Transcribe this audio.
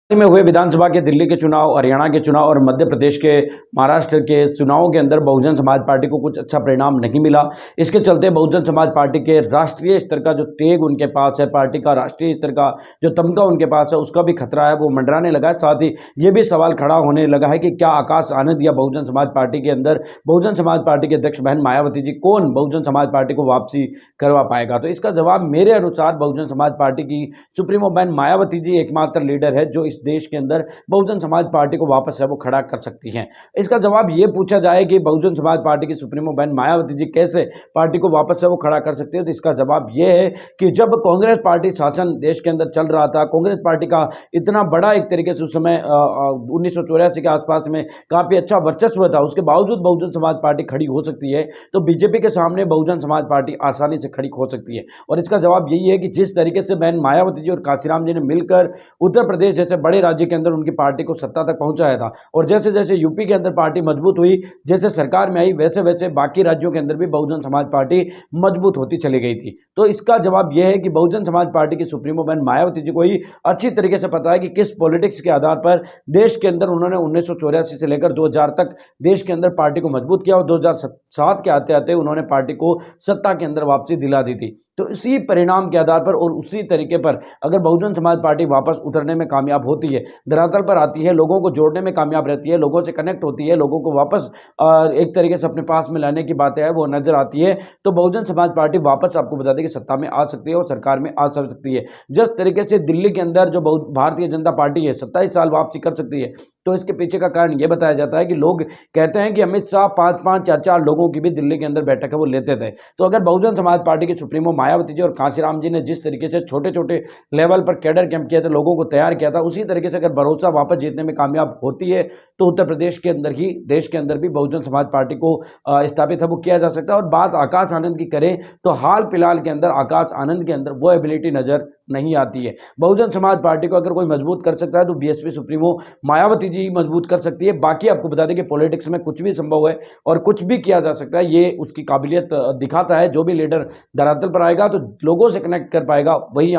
में हुए विधानसभा के दिल्ली के चुनाव, हरियाणा के चुनाव और मध्य प्रदेश के, महाराष्ट्र के चुनावों के अंदर बहुजन समाज पार्टी को कुछ अच्छा परिणाम नहीं मिला। इसके चलते बहुजन समाज पार्टी के राष्ट्रीय स्तर का जो तेग उनके पास है, पार्टी का राष्ट्रीय स्तर का जो तमगा उनके पास है, उसका भी खतरा है, वो मंडराने लगा है। साथ ही ये भी सवाल खड़ा होने लगा है कि क्या आकाश आनंद या बहुजन समाज पार्टी के अंदर बहुजन समाज पार्टी के अध्यक्ष बहन मायावती जी, कौन बहुजन समाज पार्टी को वापसी करवा पाएगा? तो इसका जवाब मेरे अनुसार बहुजन समाज पार्टी की सुप्रीमो बहन मायावती जी एकमात्र लीडर है जो इस देश के अंदर बहुजन समाज पार्टी को वापस है वो खड़ा कर सकती हैं। इसका जवाब ये पूछा जाए कि बहुजन समाज पार्टी की सुप्रीमो बहन मायावती जी कैसे पार्टी को वापस है वो खड़ा कर सकती है, तो इसका जवाब ये है कि जब कांग्रेस पार्टी शासन देश के अंदर चल रहा था, कांग्रेस पार्टी का इतना बड़ा एक तरीके से उस समय 1984 के आसपास में काफी अच्छा वर्चस्व था, उसके बावजूद बहुजन समाज पार्टी खड़ी हो सकती है, तो बीजेपी के सामने बहुजन समाज पार्टी आसानी से खड़ी हो सकती है। और इसका जवाब यही है कि जिस तरीके से बहन मायावती जी और काशीराम जी ने मिलकर उत्तर प्रदेश जैसे बड़े राज्य के अंदर उनकी पार्टी को सत्ता तक पहुंचाया था, और जैसे जैसे यूपी के अंदर पार्टी मजबूत हुई, जैसे सरकार में आई, वैसे वैसे बाकी राज्यों के अंदर भी बहुजन समाज पार्टी मजबूत होती चली गई थी। तो इसका जवाब यह है कि बहुजन समाज पार्टी की सुप्रीमो बहन मायावती जी को ही अच्छी तरीके से पता है कि किस पॉलिटिक्स के आधार पर देश के अंदर उन्होंने 1984 से लेकर 2000 तक देश के अंदर पार्टी को मजबूत किया, और 2007 के आते आते उन्होंने पार्टी को सत्ता के अंदर वापसी दिला दी थी। तो इसी परिणाम के आधार पर और उसी तरीके पर अगर बहुजन समाज पार्टी वापस उतरने में कामयाब होती है, धरातल पर आती है, लोगों को जोड़ने में कामयाब रहती है, लोगों से कनेक्ट होती है, लोगों को वापस एक तरीके से अपने पास में लाने की बातें है वो नजर आती है, तो बहुजन समाज पार्टी वापस आपको बता दें कि सत्ता में आ सकती है और सरकार में आ सकती है। जिस तरीके से दिल्ली के अंदर जो भारतीय जनता पार्टी है 27 साल वापसी कर सकती है, तो इसके पीछे का कारण यह बताया जाता है कि लोग कहते हैं कि अमित शाह 5-5, 4-4 लोगों की भी दिल्ली के अंदर बैठक है वो लेते थे। तो अगर बहुजन समाज पार्टी की सुप्रीमो मायावती जी और कांशीराम जी ने जिस तरीके से छोटे छोटे लेवल पर कैडर कैंप किया था, लोगों को तैयार किया था, उसी तरीके से अगर भरोसा वापस जीतने में कामयाब होती है, तो उत्तर प्रदेश के अंदर ही देश के अंदर भी बहुजन समाज पार्टी को स्थापित है वो किया जा सकता है। और बात आकाश आनंद की करें तो हाल फिलहाल के अंदर आकाश आनंद के अंदर वो एबिलिटी नजर नहीं आती है। बहुजन समाज पार्टी को अगर कोई मजबूत कर सकता है तो बीएसपी सुप्रीमो मायावती जी मजबूत कर सकती है। बाकी आपको बता दें कि पॉलिटिक्स में कुछ भी संभव है और कुछ भी किया जा सकता है, ये उसकी काबिलियत दिखाता है। जो भी लीडर धरातल पर आएगा तो लोगों से कनेक्ट कर पाएगा, वही